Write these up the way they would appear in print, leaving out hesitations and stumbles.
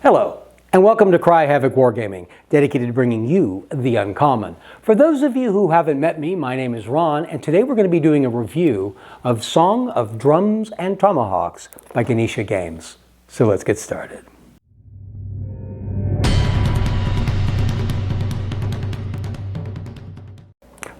Hello, and welcome to Cry Havoc Wargaming, dedicated to bringing you the uncommon. For those of you who haven't met me, my name is Ron, and today we're going to be doing a review of Song of Drums and Tomahawks by Ganesha Games. So let's get started.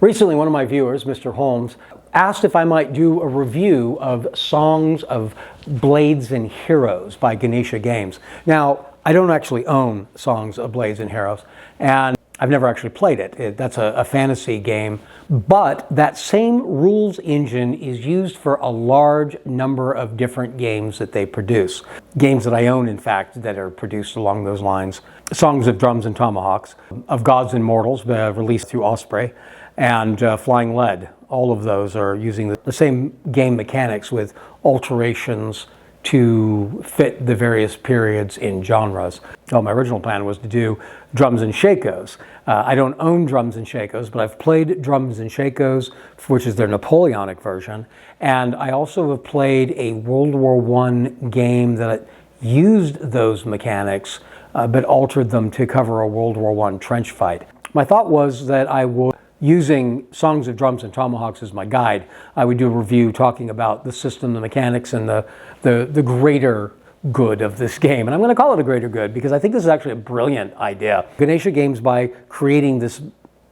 Recently, one of my viewers, Mr. Holmes, asked if I might do a review of Songs of Blades and Heroes by Ganesha Games. Now, I don't actually own Songs of Blades and Heroes, and I've never actually played it. That's a fantasy game, but that same rules engine is used for a large number of different games that they produce. Games that I own, in fact, that are produced along those lines. Songs of Drums and Tomahawks, of Gods and Mortals, released through Osprey, and Flying Lead. All of those are using the same game mechanics with alterations to fit the various periods in genres. Well, my original plan was to do Drums and Shakos. I don't own Drums and Shakos, but I've played Drums and Shakos, which is their Napoleonic version, and I also have played a World War I game that used those mechanics, but altered them to cover a World War I trench fight. My thought was that I would, using Songs of Drums and Tomahawks as my guide, I would do a review talking about the system, the mechanics, and the greater good of this game. And I'm going to call it a greater good because I think this is actually a brilliant idea. Ganesha Games, by creating this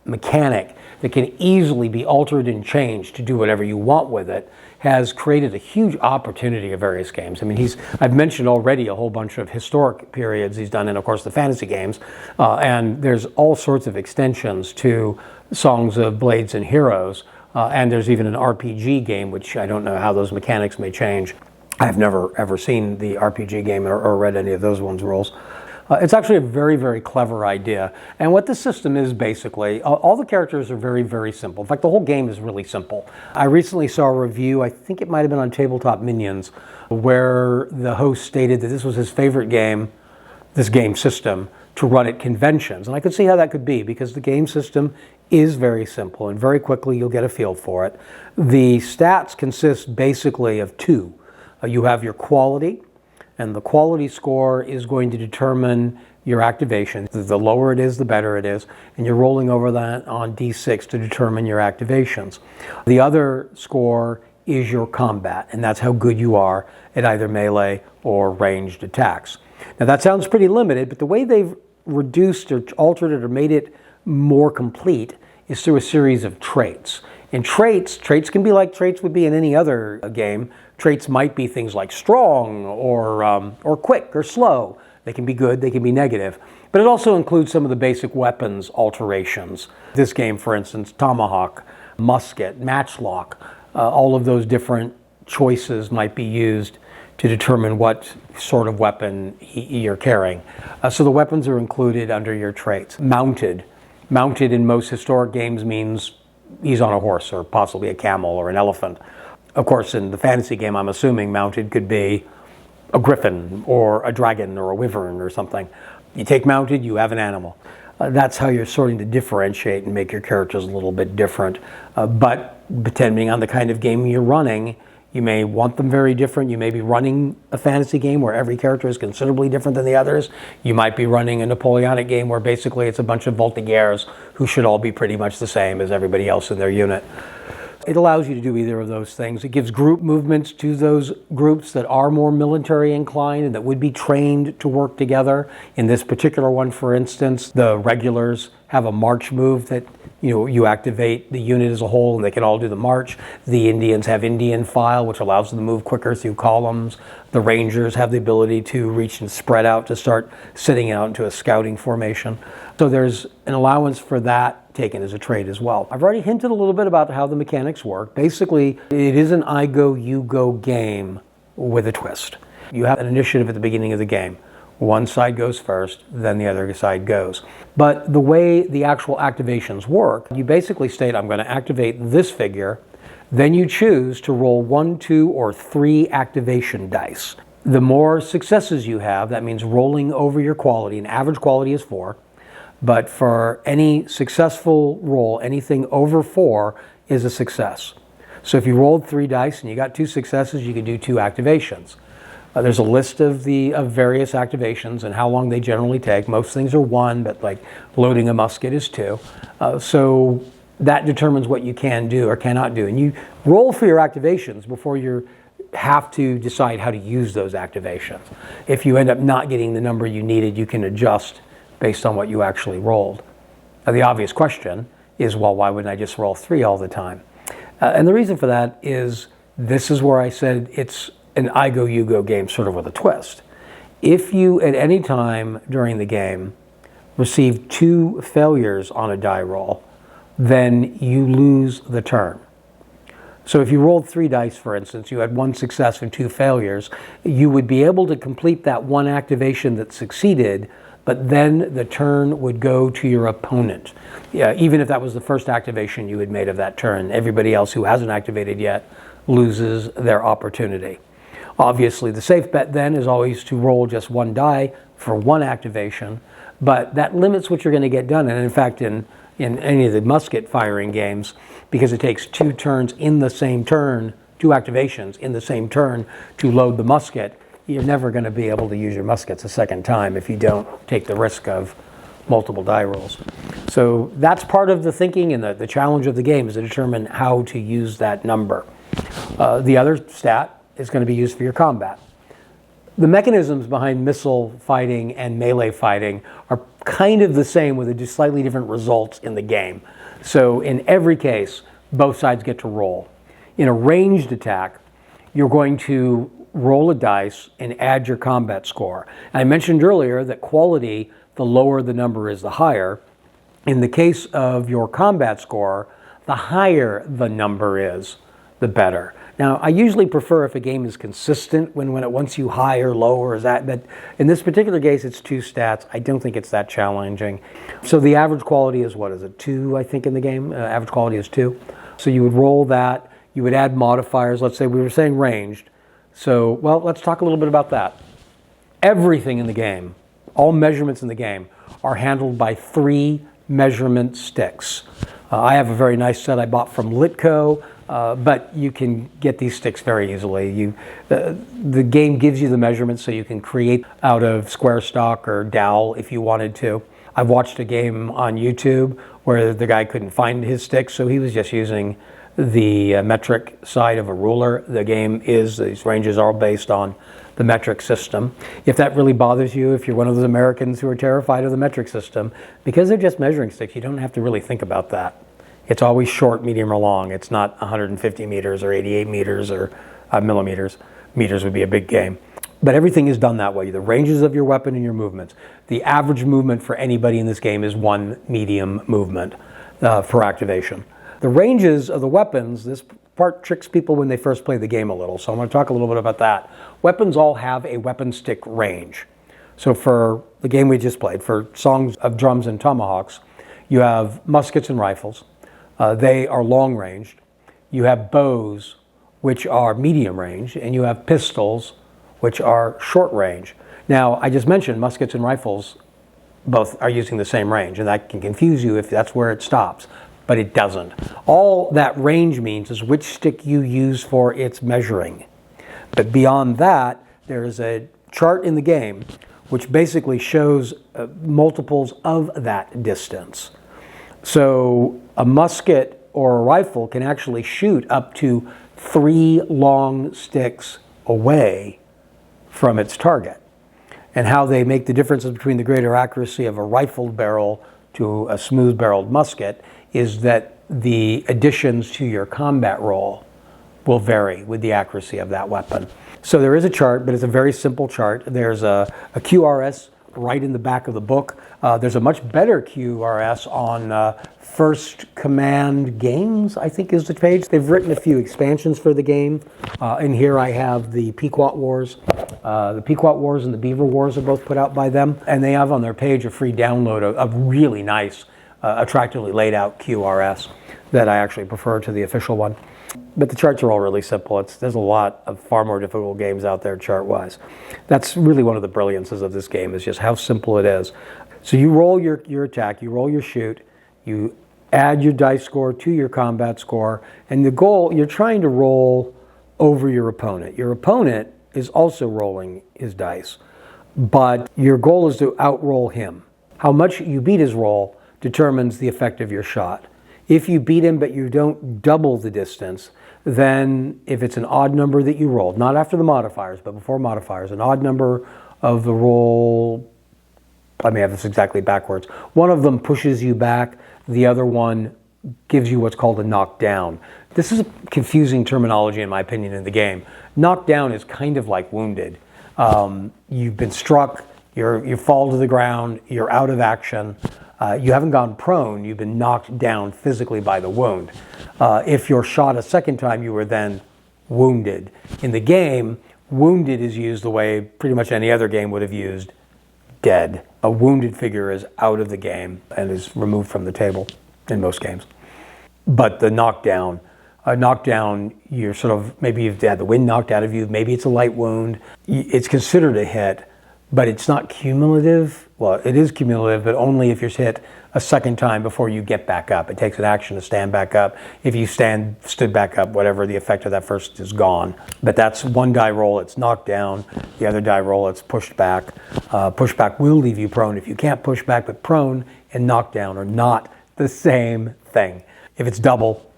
mechanic that can easily be altered and changed to do whatever you want with it, has created a huge opportunity of various games. I mean, I've mentioned already a whole bunch of historic periods he's done, and of course the fantasy games, and there's all sorts of extensions to Songs of Blades and Heroes, and there's even an RPG game, which I don't know how those mechanics may change. I've never ever seen the RPG game or read any of those ones' rules. It's actually a very, very clever idea. And what this system is basically, all the characters are very, very simple. In fact, the whole game is really simple. I recently saw a review, I think it might have been on Tabletop Minions, where the host stated that this was his favorite game, this game system, to run at conventions. And I could see how that could be, because the game system is very simple, and very quickly you'll get a feel for it. The stats consist basically of two. You have your quality, and the quality score is going to determine your activation. The lower it is, the better it is, and you're rolling over that on D6 to determine your activations. The other score is your combat, and that's how good you are at either melee or ranged attacks. Now that sounds pretty limited, but the way they've reduced or altered it or made it more complete is through a series of traits. And traits can be like traits would be in any other game. Traits might be things like strong or quick or slow. They can be good, they can be negative. But it also includes some of the basic weapons alterations. This game, for instance, tomahawk, musket, matchlock, all of those different choices might be used to determine what sort of weapon you're carrying. So the weapons are included under your traits. Mounted in most historic games means he's on a horse or possibly a camel or an elephant. Of course, in the fantasy game, I'm assuming mounted could be a griffin or a dragon or a wyvern or something. You take mounted, you have an animal. That's how you're starting to differentiate and make your characters a little bit different. But depending on the kind of game you're running, you may want them very different. You may be running a fantasy game where every character is considerably different than the others. You might be running a Napoleonic game where basically it's a bunch of Voltigeurs who should all be pretty much the same as everybody else in their unit. It allows you to do either of those things. It gives group movements to those groups that are more military inclined and that would be trained to work together. In this particular one, for instance, the regulars have a march move that you activate the unit as a whole and they can all do the march. The Indians have Indian file, which allows them to move quicker through columns. The Rangers have the ability to reach and spread out to start sitting out into a scouting formation. So there's an allowance for that taken as a trait as well. I've already hinted a little bit about how the mechanics work. Basically, it is an I go, you go game with a twist. You have an initiative at the beginning of the game. One side goes first, then the other side goes. But the way the actual activations work, you basically state, I'm going to activate this figure, then you choose to roll 1, 2, or 3 activation dice. The more successes you have, that means rolling over your quality. An average quality is 4, but for any successful roll, anything over 4 is a success. So if you rolled 3 dice and you got 2 successes, you can do 2 activations. There's a list of various activations and how long they generally take. Most things are 1, but like loading a musket is 2. So that determines what you can do or cannot do. And you roll for your activations before you have to decide how to use those activations. If you end up not getting the number you needed, you can adjust based on what you actually rolled. Now, the obvious question is, well, why wouldn't I just roll 3 all the time? And the reason for that is, this is where I said it's an I go, you go game, sort of with a twist. If you, at any time during the game, receive 2 failures on a die roll, then you lose the turn. So if you rolled 3 dice, for instance, you had 1 success and 2 failures, you would be able to complete that 1 activation that succeeded, but then the turn would go to your opponent. Yeah, even if that was the first activation you had made of that turn, everybody else who hasn't activated yet loses their opportunity. Obviously, the safe bet then is always to roll just 1 die for 1 activation, but that limits what you're going to get done. And in fact, in any of the musket firing games, because it takes 2 turns in the same turn, 2 activations in the same turn to load the musket, you're never going to be able to use your muskets a second time if you don't take the risk of multiple die rolls. So that's part of the thinking, and the challenge of the game is to determine how to use that number. The other stat is going to be used for your combat. The mechanisms behind missile fighting and melee fighting are kind of the same, with just slightly different results in the game. So in every case, both sides get to roll. In a ranged attack, you're going to roll a dice and add your combat score. And I mentioned earlier that quality, the lower the number is, the higher. In the case of your combat score, the higher the number is, the better. Now, I usually prefer if a game is consistent when it wants you high or low, or is that, but in this particular case, it's 2 stats. I don't think it's that challenging. So the average quality is, what is it, 2, I think, in the game? Average quality is 2. So you would roll that. You would add modifiers. Let's say we were saying ranged. So, well, let's talk a little bit about that. Everything in the game, all measurements in the game, are handled by 3 measurement sticks. I have a very nice set I bought from Litco. But you can get these sticks very easily. The game gives you the measurements, so you can create out of square stock or dowel if you wanted to. I've watched a game on YouTube where the guy couldn't find his sticks, so he was just using the metric side of a ruler. The game is, these ranges are based on the metric system. If that really bothers you, if you're one of those Americans who are terrified of the metric system, because they're just measuring sticks, you don't have to really think about that. It's always short, medium, or long. It's not 150 meters or 88 meters or millimeters. Meters would be a big game. But everything is done that way. The ranges of your weapon and your movements. The average movement for anybody in this game is 1 medium movement for activation. The ranges of the weapons, this part tricks people when they first play the game a little. So I'm going to talk a little bit about that. Weapons all have a weapon stick range. So for the game we just played, for Songs of Drums and Tomahawks, you have muskets and rifles. They are long ranged. You have bows, which are medium range, and you have pistols, which are short range. Now, I just mentioned muskets and rifles both are using the same range, and that can confuse you if that's where it stops, but it doesn't. All that range means is which stick you use for its measuring. But beyond that, there is a chart in the game which basically shows multiples of that distance. So a musket or a rifle can actually shoot up to 3 long sticks away from its target. And how they make the differences between the greater accuracy of a rifled barrel to a smooth-barreled musket is that the additions to your combat roll will vary with the accuracy of that weapon. So there is a chart, but it's a very simple chart. There's a QRS right in the back of the book. There's a much better QRS on First Command Games, I think is the page. They've written a few expansions for the game. And here I have the Pequot Wars. The Pequot Wars and the Beaver Wars are both put out by them. And they have on their page a free download of really nice, attractively laid out QRS that I actually prefer to the official one. But the charts are all really simple. There's a lot of far more difficult games out there chart-wise. That's really one of the brilliances of this game, is just how simple it is. So you roll your attack, you roll your shoot, you add your dice score to your combat score, and the goal, you're trying to roll over your opponent. Your opponent is also rolling his dice, but your goal is to outroll him. How much you beat his roll determines the effect of your shot. If you beat him but you don't double the distance, then if it's an odd number that you rolled, not after the modifiers, but before modifiers, an odd number of the roll, I may have this exactly backwards, one of them pushes you back, the other one gives you what's called a knockdown. This is a confusing terminology in my opinion in the game. Knockdown is kind of like wounded. You've been struck, you fall to the ground, you're out of action. You haven't gone prone, you've been knocked down physically by the wound. If you're shot a second time, you were then wounded. In the game, wounded is used the way pretty much any other game would have used dead. A wounded figure is out of the game and is removed from the table in most games. But the knockdown, you're sort of, maybe you've had the wind knocked out of you, maybe it's a light wound. It's considered a hit, but it's not cumulative. Well, it is cumulative, but only if you're hit a second time before you get back up. It takes an action to stand back up. If you stood back up, whatever, the effect of that first is gone. But that's one die roll, it's knocked down. The other die roll, it's pushed back. Pushback will leave you prone. If you can't push back, but prone and knockdown are not the same thing. If it's double,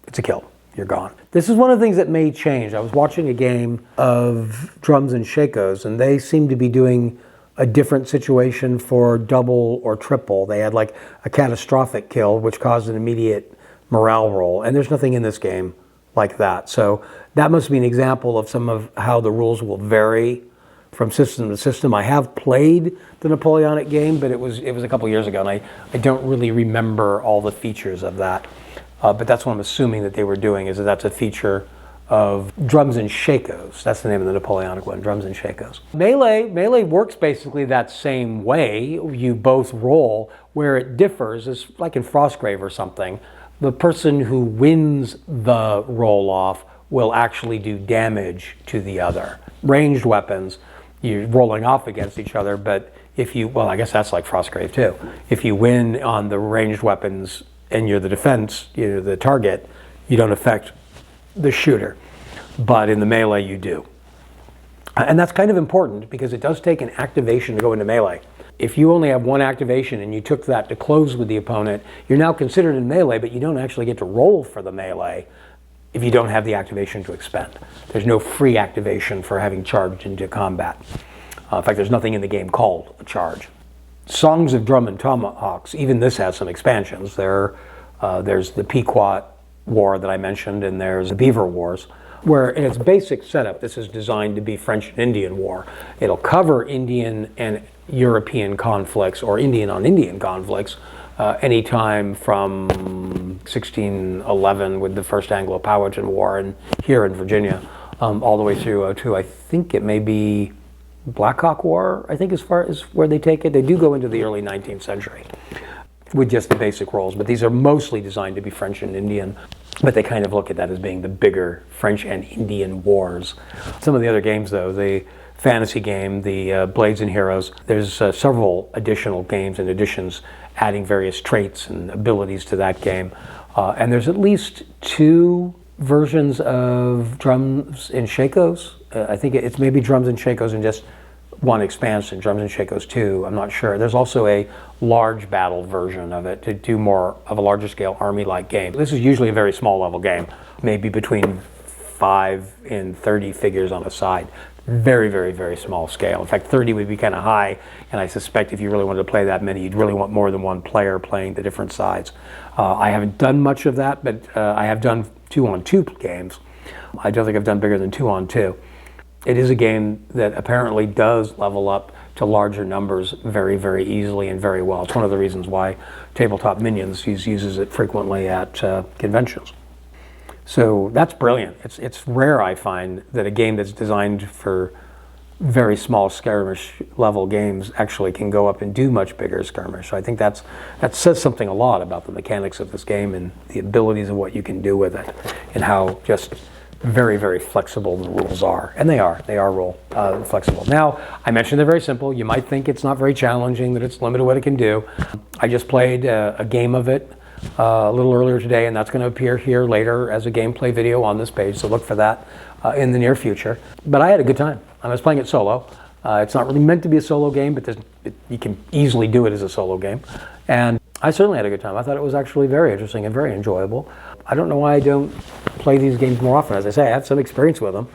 it's a kill. You're gone. This is one of the things that may change. I was watching a game of Drums and Shakos, and they seem to be doing a different situation for double or triple. They had like a catastrophic kill, which caused an immediate morale roll, and there's nothing in this game like that. So that must be an example of some of how the rules will vary from system to system. I have played the Napoleonic game, but it was a couple years ago, and I don't really remember all the features of that. But that's what I'm assuming that they were doing, is that that's a feature of Drums and Shakos. That's the name of the Napoleonic one, Drums and Shakos. Melee works basically that same way. You both roll. Where it differs is like in Frostgrave or something. The person who wins the roll-off will actually do damage to the other. Ranged weapons, you're rolling off against each other, but if you, well, I guess that's like Frostgrave too. If you win on the ranged weapons and you're the defense, you're the target, you don't affect the shooter. But in the melee, you do. And that's kind of important because it does take an activation to go into melee. If you only have one activation and you took that to close with the opponent, you're now considered in melee, but you don't actually get to roll for the melee if you don't have the activation to expend. There's no free activation for having charged into combat. In fact, there's nothing in the game called a charge. Songs of Drum and Tomahawks, even this has some expansions. There's the Pequot War that I mentioned, and there's the Beaver Wars, where in its basic setup, this is designed to be French and Indian War. It'll cover Indian and European conflicts, or Indian on Indian conflicts, anytime from 1611 with the First Anglo Powhatan War and here in Virginia, all the way through to, I think it may be Black Hawk War, I think, as far as where they take it. They do go into the early 19th century with just the basic roles, but these are mostly designed to be French and Indian, but they kind of look at that as being the bigger French and Indian wars. Some of the other games, though, the fantasy game, the Blades and Heroes, there's several additional games and additions adding various traits and abilities to that game. And there's at least 2 versions of Drums and Shakos. I think it's maybe Drums and Shakos and just one expansion, Drums and Shakos 2, I'm not sure. There's also a large battle version of it to do more of a larger scale army-like game. This is usually a very small level game, maybe between 5 and 30 figures on a side. Very, very, very small scale. In fact, 30 would be kind of high, and I suspect if you really wanted to play that many, you'd really want more than one player playing the different sides. I haven't done much of that, but I have done 2-on-2 games. I don't think I've done bigger than 2-on-2. It is a game that apparently does level up to larger numbers very, very easily and very well. It's one of the reasons why Tabletop Minions uses it frequently at conventions. So that's brilliant. It's rare, I find, that a game that's designed for very small skirmish level games actually can go up and do much bigger skirmish. So I think that says something a lot about the mechanics of this game and the abilities of what you can do with it, and how just very, very flexible the rules are. And they are rule flexible. Now, I mentioned they're very simple. You might think it's not very challenging, that it's limited what it can do. I just played a game of it a little earlier today, and that's going to appear here later as a gameplay video on this page, so look for that. in the near future. But I had a good time. I was playing it solo. It's not really meant to be a solo game, but you can easily do it as a solo game. And I certainly had a good time. I thought it was actually very interesting and very enjoyable. I don't know why I don't play these games more often. As I say, I have some experience with them.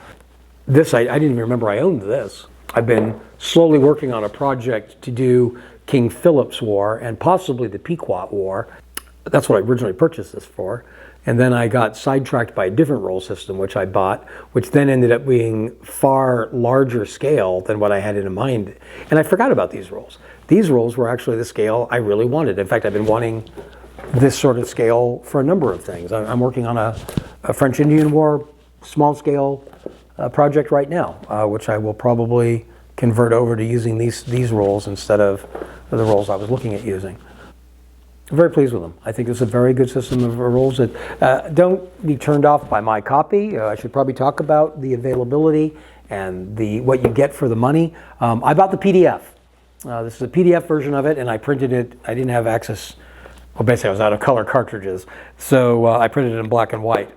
This, I didn't even remember I owned this. I've been slowly working on a project to do King Philip's War and possibly the Pequot War. That's what I originally purchased this for. And then I got sidetracked by a different role system, which I bought, which then ended up being far larger scale than what I had in mind. And I forgot about these roles. These roles were actually the scale I really wanted. In fact, I've been wanting this sort of scale for a number of things. I'm working on a French Indian War small scale project right now, which I will probably convert over to using these roles instead of the roles I was looking at using. I'm very pleased with them. I think it's a very good system of rules. Don't be turned off by my copy. I should probably talk about the availability and what you get for the money. I bought the PDF. This is a PDF version of it, and I printed it. I didn't have access. Well, basically, I was out of color cartridges, so I printed it in black and white.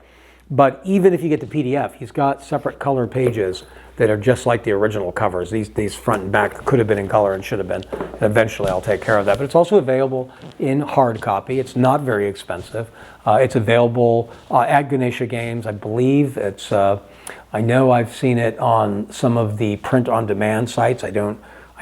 But even if you get the PDF, he's got separate color pages that are just like the original covers. These front and back could have been in color and should have been. And eventually I'll take care of that. But it's also available in hard copy. It's not very expensive. It's available at Ganesha Games. I believe it's, I know I've seen it on some of the print-on-demand sites. I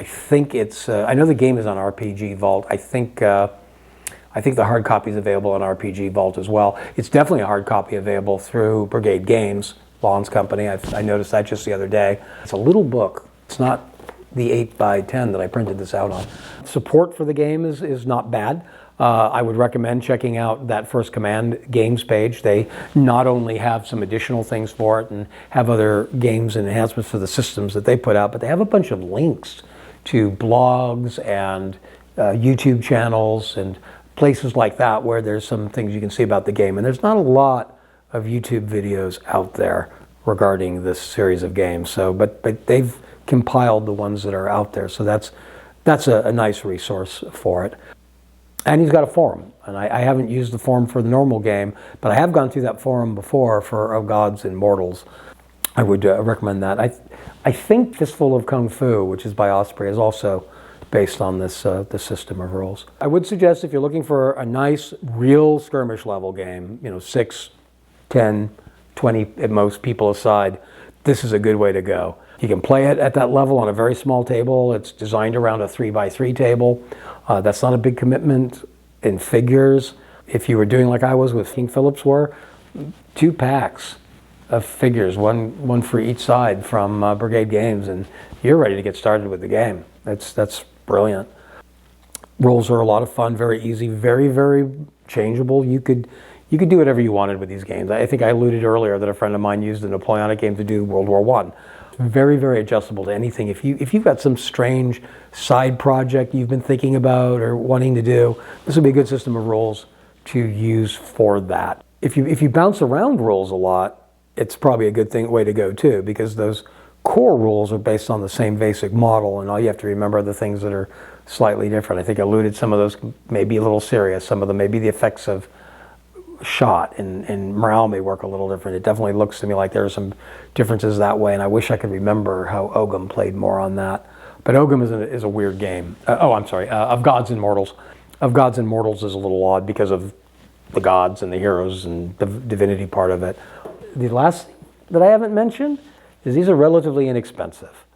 think it's, I know the game is on RPG Vault. I think the hard copy is available on RPG Vault as well. It's definitely a hard copy available through Brigade Games, Lon's company. I noticed that just the other day. It's a little book. It's not the 8x10 that I printed this out on. Support for the game is not bad. I would recommend checking out that First Command Games page. They not only have some additional things for it and have other games and enhancements for the systems that they put out, but they have a bunch of links to blogs and YouTube channels and places like that where there's some things you can see about the game. And there's not a lot of YouTube videos out there regarding this series of games. So, but they've compiled the ones that are out there. So that's a nice resource for it. And he's got a forum. And I haven't used the forum for the normal game, but I have gone through that forum before for Of Gods and Mortals. I would recommend that. I think Fistful of Kung Fu, which is by Osprey, is also based on this system of rules. I would suggest if you're looking for a nice, real skirmish level game, 6, 10, 20 at most people aside, this is a good way to go. You can play it at that level on a very small table. It's designed around a 3x3 table. That's not a big commitment in figures. If you were doing like I was with King Philip's War, 2 packs of figures, one for each side from Brigade Games, and you're ready to get started with the game. That's brilliant. Rules are a lot of fun, very easy, very, very changeable. You could do whatever you wanted with these games. I think I alluded earlier that a friend of mine used the Napoleonic game to do World War I. Very, very adjustable to anything. If you've got some strange side project you've been thinking about or wanting to do, this would be a good system of rules to use for that. If you bounce around rules a lot, it's probably a good way to go too, because those core rules are based on the same basic model, and all you have to remember are the things that are slightly different. I think I alluded some of those may be a little serious. Some of them may be the effects of shot, and morale may work a little different. It definitely looks to me like there are some differences that way, and I wish I could remember how Ogum played more on that. But Ogum is a weird game. Of Gods and Mortals. Of Gods and Mortals is a little odd because of the gods and the heroes and the divinity part of it. The last thing that I haven't mentioned is these are relatively inexpensive.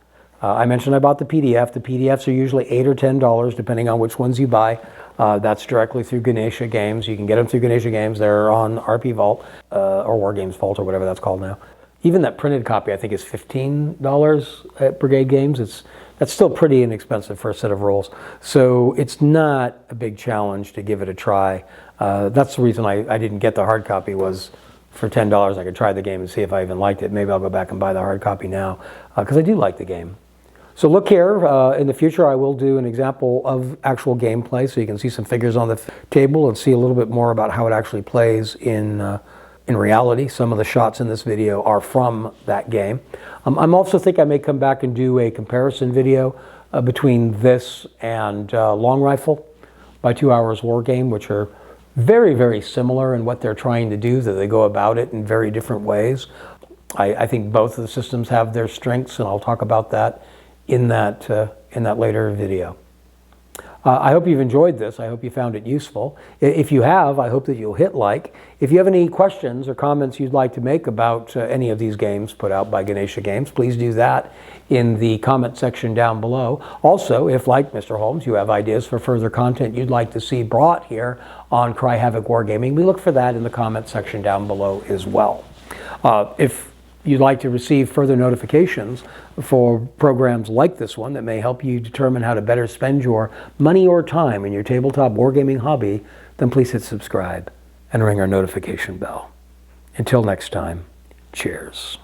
I mentioned I bought the PDF. The PDFs are usually $8 or $10, depending on which ones you buy. That's directly through Ganesha Games. You can get them through Ganesha Games. They're on RP Vault or Wargames Vault or whatever that's called now. Even that printed copy, I think, is $15 at Brigade Games. That's still pretty inexpensive for a set of rules. So it's not a big challenge to give it a try. That's the reason I didn't get the hard copy, was for $10 I could try the game and see if I even liked it. Maybe I'll go back and buy the hard copy now, because I do like the game. So look here, in the future I will do an example of actual gameplay so you can see some figures on the table and see a little bit more about how it actually plays in reality. Some of the shots in this video are from that game. I'm also think I may come back and do a comparison video between this and Long Rifle by 2 Hours War Game, which are very, very similar in what they're trying to do, that they go about it in very different ways. I think both of the systems have their strengths, and I'll talk about that in that later video. I hope you've enjoyed this. I hope you found it useful. If you have, I hope that you'll hit like. If you have any questions or comments you'd like to make about any of these games put out by Ganesha Games, please do that in the comment section down below. Also, if like Mr. Holmes, you have ideas for further content you'd like to see brought here on Cry Havoc Wargaming, we look for that in the comment section down below as well. If you'd like to receive further notifications for programs like this one that may help you determine how to better spend your money or time in your tabletop wargaming hobby, then please hit subscribe and ring our notification bell. Until next time, cheers.